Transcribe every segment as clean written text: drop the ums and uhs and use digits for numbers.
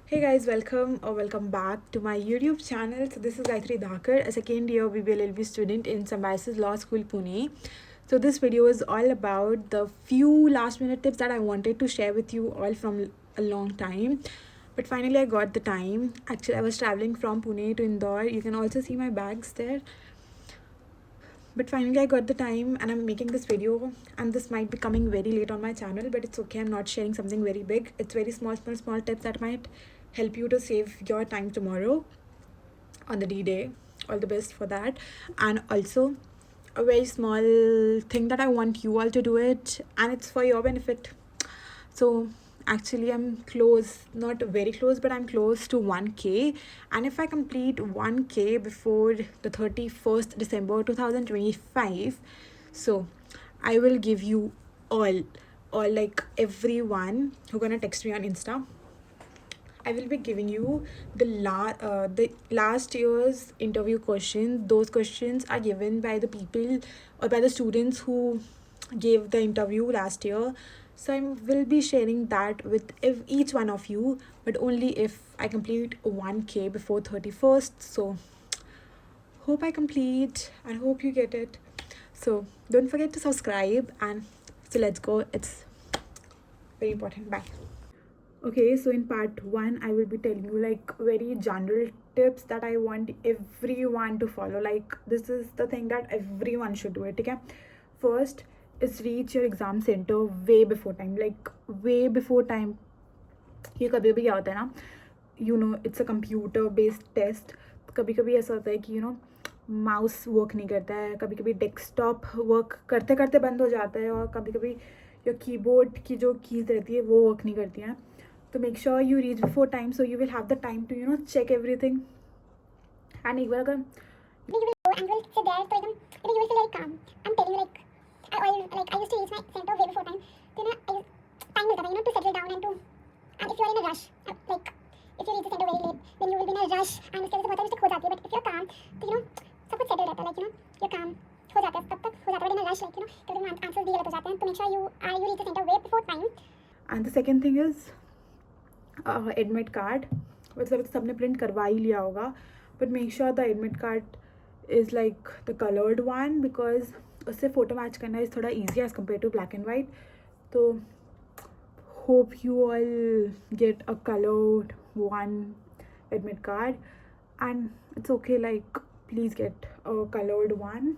Hey guys, welcome back to my YouTube channel. So this is Gayatri Dhakar, a second year BBLLB student in Symbiosis Law School, Pune. So this video is all about the few last minute tips that I wanted to share with you all from a long time. But finally I got the time. Actually, I was traveling from Pune to Indore. You can also see my bags there. But finally I got the time and I'm making this video, and this might be coming very late on my channel, but it's okay. I'm not sharing something very big. It's very small tips that might help you to save your time tomorrow on the D-Day. All the best for that. And also a very small thing that I want you all to do it, and it's for your benefit. So actually I'm close, not very close, but I'm close to 1k, and if I complete 1k before the 31st December 2025, so I will give you all like everyone who gonna text me on Insta, I will be giving you the last year's interview questions. Those questions are given by the people or by the students who gave the interview last year. So I will be sharing that with each one of you, but only if I complete 1k before 31st. So hope I complete and hope you get it. So don't forget to subscribe, and so let's go. It's very important. Bye. Okay, so in part 1 I will be telling you like very general tips that I want everyone to follow. Like this is the thing that everyone should do it. Okay, first is reach your exam center way before time. Like way before time. ये कभी भी क्या होता है ना, it's a computer based test. कभी कभी ऐसा होता है कि माउस वर्क नहीं करता है, कभी कभी डेस्कटॉप वर्क करते करते बंद हो जाता है, और कभी कभी या कीबोर्ड की जो कीज रहती है वो वर्क नहीं करती हैं. तो make sure you reach before time, so you will have the time to check everything. And एक बार अगर you will go and you will sit there, so you will feel very calm. I'm telling you, I used to reach my center way before time. So time मिलता था to settle down and if you are in a rush, like if you reach the center very late, then you will be in a rush and उसके वजह से बहुत सारी mistake हो जाती है. But if you're calm, तो सब कुछ settle रहता है, like you're calm हो जाता है, तब तक हो जाता है. But in a rush, like कभी answers भी गलत हो जाते हैं. तो make sure you reach the center way before time. And the second thing is admit card. मतलब सबने प्रिंट करवा ही लिया होगा, but make sure the admit card is like the coloured one, because उससे फ़ोटो मैच करना is थोड़ा easy as compare to black and white. तो hope you all get a coloured one admit card, and it's okay, like please get a coloured one.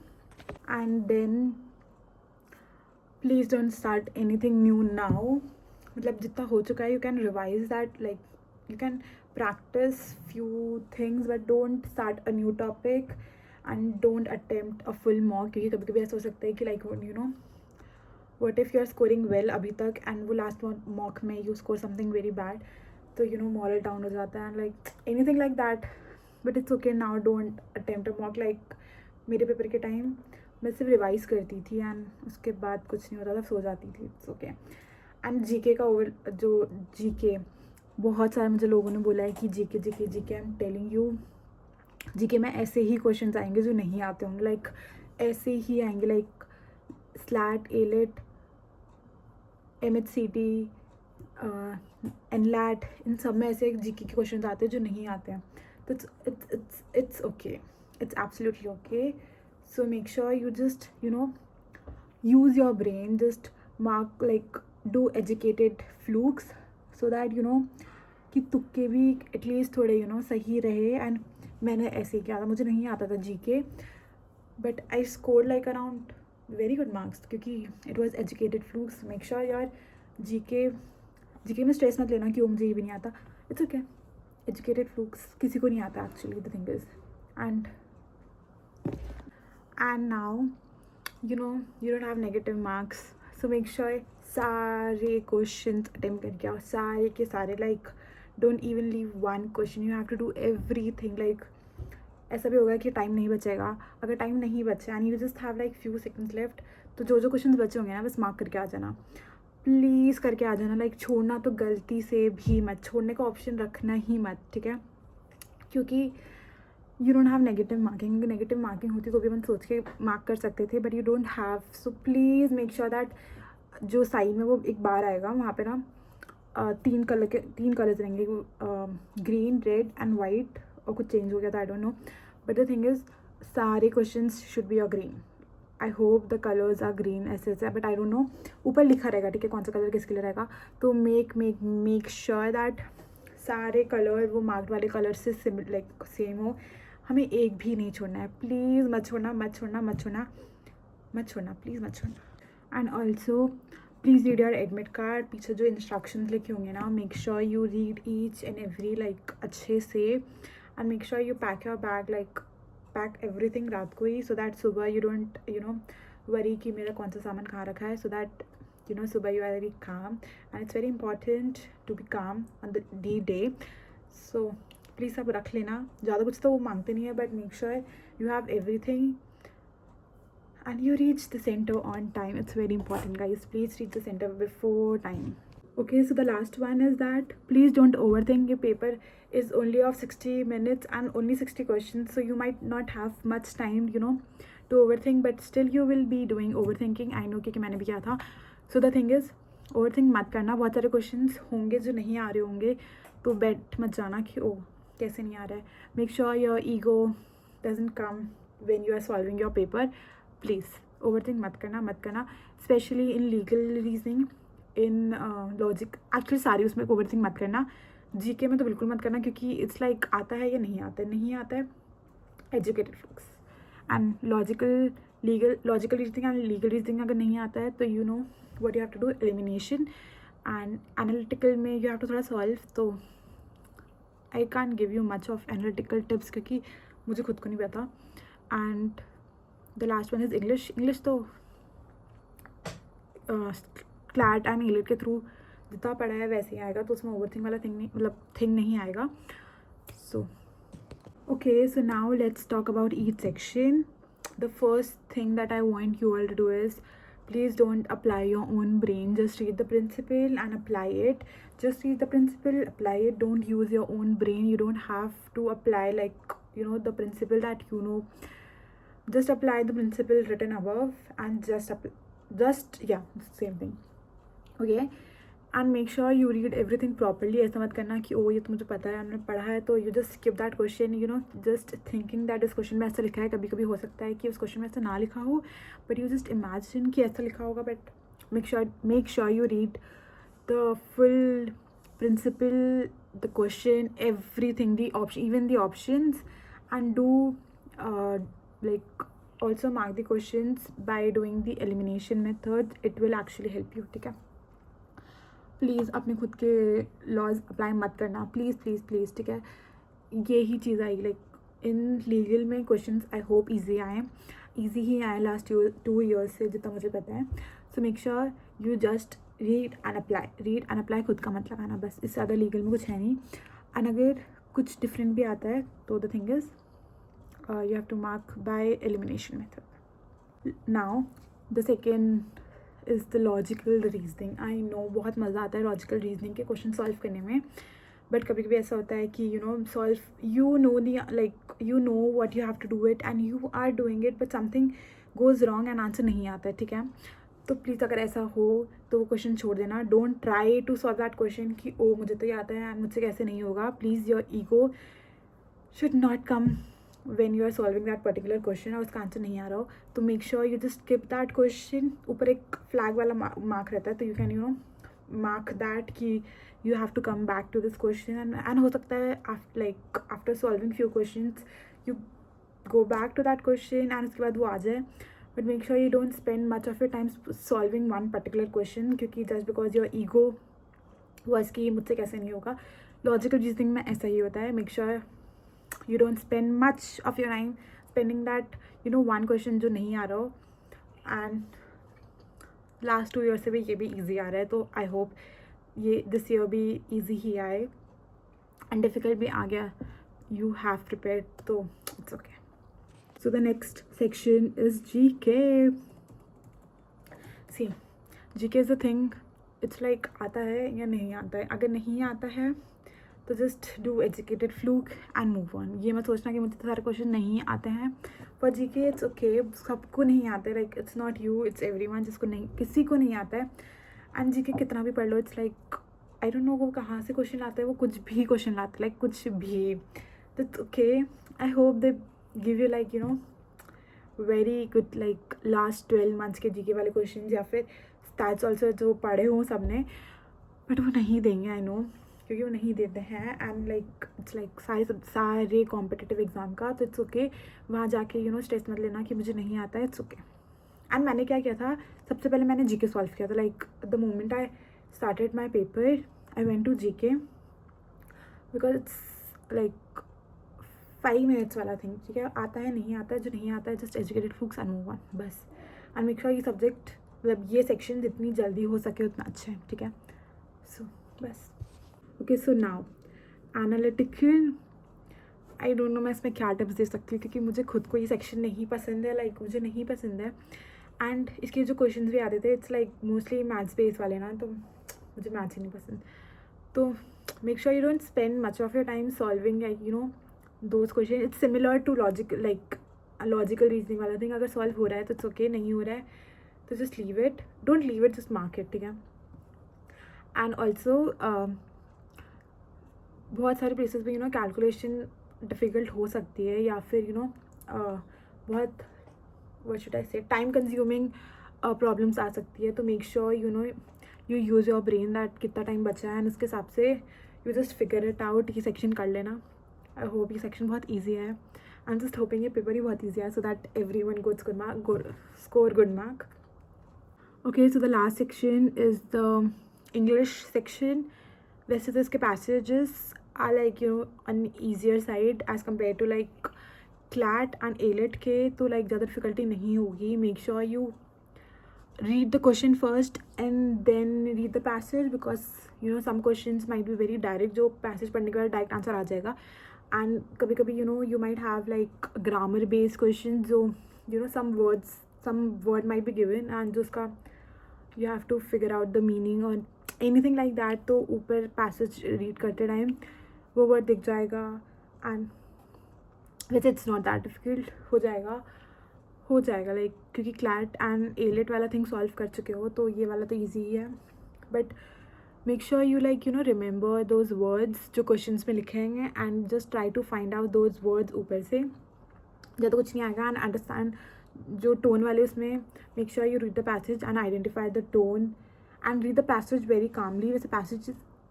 And then please don't start anything new now. मतलब जितना हो चुका है, you can revise that, like you can practise few things, but don't start a new topic and don't attempt a full mock. क्योंकि कभी कभी ऐसा हो सकता है कि like what if you are scoring well अभी तक एंड वो लास्ट मॉक में you score something very bad, तो मॉरल डाउन हो जाता है, like anything like that. But it's okay now, don't attempt a mock. Like मेरे पेपर के टाइम मैं सिर्फ रिवाइज़ करती थी एंड उसके बाद कुछ नहीं होता था, सो जाती थी. It's okay. एंड जीके का जीके बहुत सारे मुझे लोगों ने बोला है कि GK I am telling you, GK में ऐसे ही क्वेश्चंस आएंगे जो नहीं आते होंगे, लाइक ऐसे ही आएंगे, लाइक स्लैट, एलेट, MHCT, एनलैट, इन सब में ऐसे जीके के क्वेश्चंस आते हैं जो नहीं आते हैं. तो it's okay, it's absolutely okay. So make sure you just use your brain, just mark, like do educated flukes, so that कि तुक्के भी एटलीस्ट थोड़े सही रहे. एंड मैंने ऐसे किया था, मुझे नहीं आता था GK, but I scored like around very good marks क्योंकि it was educated flukes. Make sure यार जीके में स्ट्रेस मत लेना कि मुझे ये भी नहीं आता. इट्स ओके, एजुकेटेड फ्लूक्स किसी को नहीं आता actually, the thing is. And now you don't have negative marks, so make sure सारे क्वेश्चंस अटेम्प्ट करके आओ, सारे के सारे. Like don't even leave one question, you have to do everything. Like ऐसा भी होगा कि टाइम नहीं बचेगा. अगर टाइम नहीं बचा and you just have like few seconds left, तो जो क्वेश्चंस बचे होंगे ना बस मार्क करके आ जाना, प्लीज़ करके आ जाना. लाइक छोड़ना तो गलती से भी मत, छोड़ने का ऑप्शन रखना ही मत, ठीक है? क्योंकि you don't have negative marking. Negative marking होती तो भी हम सोच के मार्क कर सकते थे, but you don't have. So please make sure that जो साइड में वो एक बार आएगा वहाँ पे ना तीन कलर्स रहेंगे, ग्रीन, रेड एंड वाइट, और कुछ चेंज हो गया था, I don't know, but the thing is सारे questions should be your green. I hope the colours are green, ऐसे ऐसे, बट आई डोंट नो. ऊपर लिखा रहेगा, ठीक है, कौन सा कलर किसके लिए रहेगा. तो मेक श्योर दैट सारे कलर वो मार्क्ड वाले कलर से लाइक सेम हो. हमें एक भी नहीं छोड़ना है. प्लीज़ मत छोड़ना, मत छोड़ना, मत छोड़ना, मत छोड़ना, प्लीज़ मत छोड़ना. And also please read your admit card. पीछे जो इंस्ट्रक्शंस लिखे होंगे ना, make sure you read each and every like अच्छे से. And make sure you pack your bag, like pack everything रात को ही, सो दैट सुबह यू डोंट वरी कि मेरा कौन सा सामान कहाँ रखा है. सो दैट सुबह you are very calm, and it's very important to be calm on the day. So please सब रख लेना. ज़्यादा कुछ तो वो मांगते नहीं है, but make sure you have everything and you reach the center on time. It's very important, guys. Please reach the center before time. Okay, so the last one is that please don't overthink. Your paper is only of 60 minutes and only 60 questions, so you might not have much time to overthink, but still you will be doing overthinking. I know कि मैंने भी किया था. So the thing is over think मत करना. बहुत सारे questions होंगे जो नहीं आ रहे होंगे, तो बैठ मत जाना कि ओ कैसे नहीं आ रहा है. Make sure your ego doesn't come when you are solving your paper. Please overthink मत करना, specially in legal reasoning, in logic. Actually सारी उसमें ओवर थिंक मत करना. जीके में तो बिल्कुल मत करना, क्योंकि इट्स लाइक आता है या नहीं आता है. Educated flux and logical reasoning and legal reasoning अगर नहीं आता है तो what you have to do, elimination. And analytical में you have to थोड़ा solve. तो I can't give you much of analytical tips क्योंकि मुझे खुद को नहीं पता. And the last one is English तो CLAT and ELIT के थ्रू जितना पढ़ा है वैसे ही आएगा, तो उसमें ओवरथिंक वाला थिंग नहीं आएगा. So okay, so now let's talk about each section. The first thing that I want you all to do is, please don't apply your own brain. Just read the principle and apply it. Just read the principle, apply it. Don't use your own brain. You don't have to apply the principle that Just apply the principle written above and same thing. Okay, and make sure you read everything properly. ऐसा मत करना कि ओ ये तो मुझे पता है, हमने पढ़ा है, तो you just skip that question, just thinking that इस क्वेश्चन में ऐसा लिखा है. कभी कभी हो सकता है कि उस क्वेश्चन में ऐसा ना लिखा हो, but you just imagine कि ऐसा लिखा होगा. But make sure you read the full principle, the question, everything, the option, even the options, and do also mark the questions by doing the elimination method. It will actually help you. ठीक है, please अपने खुद के laws apply मत करना, please please please. ठीक है, यही चीज़ आएगी. लाइक इन लीगल में क्वेश्चंस आई होप ईजी ही आए लास्ट 2 years से, जितना मुझे पता है. So make sure you just read and apply. खुद का मत लगाना, बस. इससे ज़्यादा लीगल में कुछ है नहीं. एंड अगर कुछ डिफरेंट भी आता है तो the thing is you have to mark by elimination method. Now the second is the logical reasoning. I know बहुत मज़ा आता है लॉजिकल रीजनिंग के क्वेश्चन सॉल्व करने में, बट कभी कभी ऐसा होता है कि you know what you have to do it and you are doing it, but something goes wrong and answer नहीं आता है. ठीक है, तो प्लीज़ अगर ऐसा हो तो वो क्वेश्चन छोड़ देना. Don't try to solve that question कि ओ मुझे तो ये आता है एंड मुझसे कैसे नहीं होगा. Please your ego should not come when you are solving that particular question और उसका आंसर नहीं आ रहा हो, तो make sure you just skip that question. ऊपर एक फ्लैग वाला मार्क रहता है, तो यू कैन मार्क दैट कि you have to come back to this question, and हो सकता है after solving few questions you go back to that question and उसके बाद वो आ जाए. but make sure you don't spend much of your time solving one particular question, क्योंकि just because your ego was कि मुझसे कैसे नहीं होगा. लॉजिकल रीजनिंग में ऐसा ही होता है. Make sure you don't spend much of your time spending that one question जो नहीं आ रहा हो. and last 2 years से भी ये भी easy आ रहा है, तो I hope ये this year भी easy ही आए. and difficult भी आ गया, you have prepared, तो it's okay. So the next section is GK. See, GK is the thing, it's like आता है या नहीं आता है. अगर नहीं आता है तो just do educated fluke and move on. ये मत सोचना कि मुझे तो सारे क्वेश्चन नहीं आते हैं. पर जीके इट्स ओके, सबको नहीं आता है. Like it's not you, it's everyone जिसको नहीं, किसी को नहीं आता है. एंड जीके कितना भी पढ़ लो, it's like I don't know वो कहाँ से क्वेश्चन लाते हैं, वो कुछ भी क्वेश्चन लाते हैं, लाइक कुछ भी. That's okay. I hope they give you like you know very good like last 12 months के जीके वाले क्वेश्चन, या फिर स्टैट्स ऑल्सो जो पढ़े हों सब ने, बट वो नहीं देंगे. आई नो, क्योंकि वो नहीं देते हैं. एंड लाइक इट्स लाइक सारे कॉम्पिटिटिव एग्ज़ाम का. तो इट्स ओके, वहाँ जाके यू नो स्ट्रेस मत लेना कि मुझे नहीं आता है. It's okay. एंड मैंने क्या किया था, सबसे पहले मैंने जीके सॉल्व किया था. Like the moment I started my paper I went to GK, because it's like 5 minutes वाला थिंग. ठीक है, आता है नहीं आता है, जो नहीं आता है just educated flukes and move on बस. एंड मेक श्योर ये सब्जेक्ट मतलब ये सेक्शन जितनी जल्दी हो सके उतना अच्छा है. ठीक है, सो बस. Okay, so now analytical. I don't no मैं इसमें क्या टिप्स दे सकती हूँ, क्योंकि मुझे खुद को ये सेक्शन नहीं पसंद है. लाइक मुझे नहीं पसंद है. एंड इसके जो क्वेश्चंस भी आते थे it's like mostly maths base वाले ना, तो मुझे मैथ्स ही नहीं पसंद. तो make sure you don't spend much of your time solving like you know those question. It's similar to logic, like logical reasoning वाला थिंग. अगर सॉल्व हो रहा है तो इट्स ओके, नहीं हो रहा है तो just leave it, don't leave it, just mark it. ठीक है. एंड ऑल्सो बहुत सारे प्लेसेस पे यू नो कैलकुलेशन डिफ़िकल्ट हो सकती है, या फिर यू नो बहुत व्हाट शुड आई से टाइम कंज्यूमिंग प्रॉब्लम्स आ सकती है. तो make sure you know you use your brain that कितना टाइम बचा है, एंड उसके हिसाब से you just figure it out. ये सेक्शन कर लेना. आई होप ये सेक्शन बहुत ईजी है. आई एम जस्ट होपिंग ये पेपर ही बहुत ईजी है, so that every one good score good mark. Okay, so the last section is the English section. वैसे तो इसके passages are like you know on easier side as compare to like CLAT and AILET के, तो like ज़्यादा difficulty नहीं होगी. Make sure you read the question first and then read the passage, because you know some questions might be very direct, जो passage पढ़ने के बाद direct answer आ जाएगा. एंड कभी कभी you know you might have like grammar based question, जो you know some word might be given and जो उसका you have to figure out the meaning और एनीथिंग लाइक दैट. तो ऊपर पैसेज रीड करते टाइम वो वर्ड दिख जाएगा. एंड वैसे इट्स नॉट दैट डिफिकल्ट, हो जाएगा लाइक क्योंकि क्लैट एंड एलेट वाला थिंग सॉल्व कर चुके हो, तो ये वाला तो ईजी ही है. But make sure you like you know remember those words जो क्वेश्चंस में लिखे हैं, and just try to find out those words ऊपर से. ज़्यादा कुछ नहीं आएगा. एंड अंडरस्टैंड जो टोन वाले उसमें make sure you read the passage and identify the tone and read the passage very calmly. वैसे पैसेज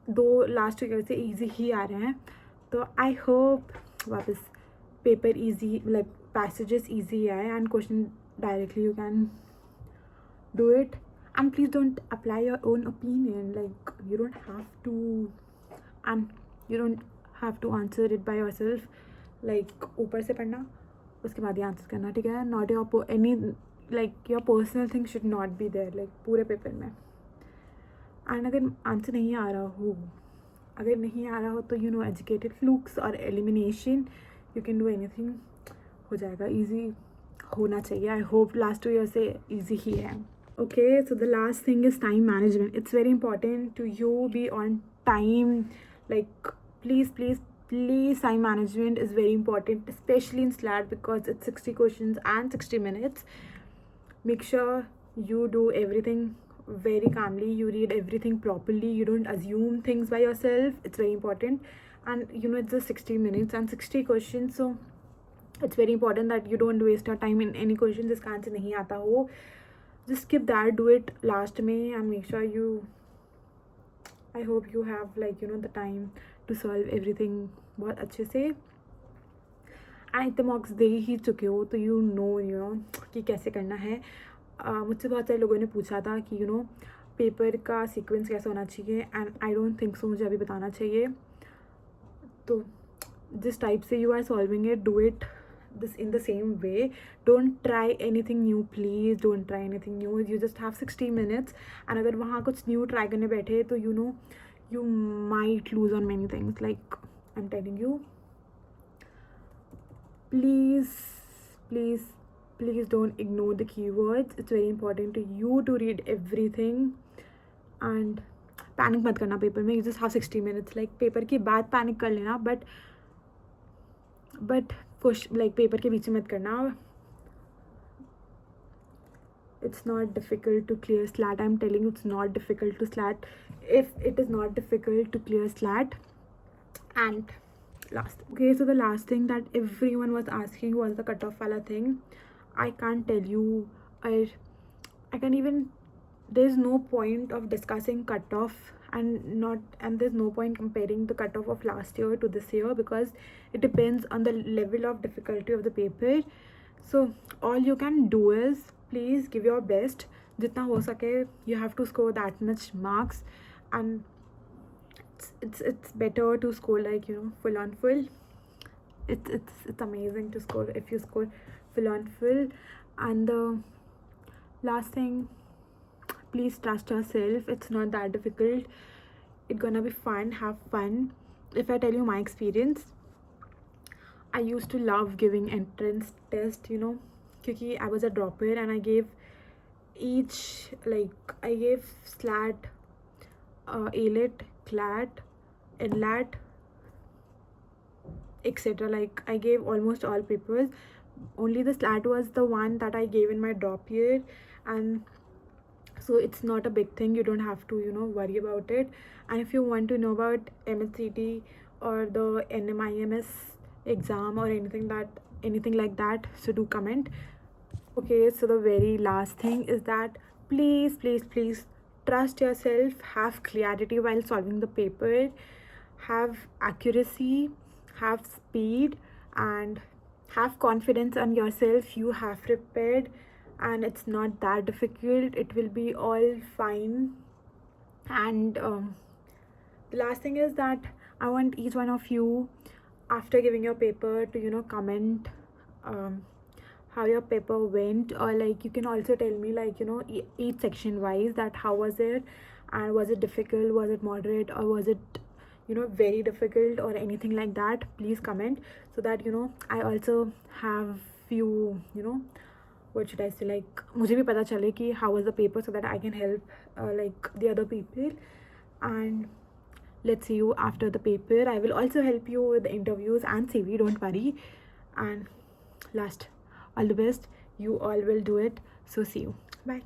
2 लास्ट ईयर से ईजी ही आ रहे हैं, तो आई होप वापस paper easy like passages easy hai, and question directly you can do it. And please don't apply your own opinion, like you don't have to, and you don't have to answer it by yourself. like ऊपर से पढ़ना उसके बाद ही answer करना. ठीक है, not your any like your personal thing should not be there like पूरे पेपर में. एंड अगर आंसर नहीं आ रहा हो तो यू नो एजुकेटेड फ्लूक्स और elimination, you can do anything. हो जाएगा, इजी होना चाहिए. आई होप लास्ट 2 ईयर से इजी ही है. Okay, so the last thing is time management. It's very important to you be on time. Like please time management is very important, specially in SLAT, because it's 60 questions and 60 minutes. Make sure you do everything very calmly, you read everything properly, you don't assume things by yourself. It's very important. And you know it's just 60 minutes and 60 questions, so it's very important that you don't waste your time in any question जिसका answer नहीं आता हो. just skip that, do it last में, and make sure you, I hope you have like you know the time to solve everything बहुत अच्छे से. And इतने marks दे ही चुके हो तो यू नो कि कैसे करना है. मुझसे बहुत सारे लोगों ने पूछा था कि यू नो पेपर का सीक्वेंस कैसा होना चाहिए, and I don't think so मुझे अभी बताना चाहिए. तो जिस टाइप से you are solving it, do it this in the same way. Don't try anything new, please don't try anything new. You just have 60 minutes, and अगर वहाँ कुछ new try करने बैठे तो you know you might lose on many things. like I'm telling you, please don't ignore the keywords. It's very important to you to read everything, and panic मत करना paper में. You just have 60 minutes. like paper के बाद panic कर लेना, but like paper के बीच में मत करना. it's not difficult to clear SLAT. I'm telling you, it's not difficult to SLAT. If it is not difficult to clear SLAT. And last, okay, so the last thing that everyone was asking was the cutoff wala thing. I can't tell you, I can't even, there's no point of discussing cutoff, and there's no point comparing the cutoff of last year to this year, because it depends on the level of difficulty of the paper. So all you can do is please give your best. Jitna ho sake, you have to score that much marks. And it's better to score, like, full on full. It's amazing to score if you score full on full. And the last thing, please trust yourself. It's not that difficult. It's gonna be fun. Have fun. If I tell you my experience, I used to love giving entrance test, because I was a dropper, and I gave SLAT, ALET, CLAT, NLAT, etc. Like, I gave almost all papers. Only the SLAT was the one that I gave in my drop year. And so it's not a big thing. You don't have to worry about it. And if you want to know about MHCT or the NMIMS exam or anything like that, so do comment. Okay, so the very last thing is that please trust yourself. Have clarity while solving the paper. Have accuracy, have speed, and have confidence on yourself. You have prepared, and it's not that difficult. It will be all fine. And the last thing is that I want each one of you, after giving your paper, to comment how your paper went. Or like, you can also tell me, like, each section wise, that how was it, and was it difficult, was it moderate, or was it very difficult, or anything like that. Please comment, so that I also have few, what should I say, like, मुझे भी पता चले कि how was the paper, so that I can help like the other people. And let's see you after the paper. I will also help you with the interviews and CV, don't worry. And last, all the best. You all will do it. So see you. Bye.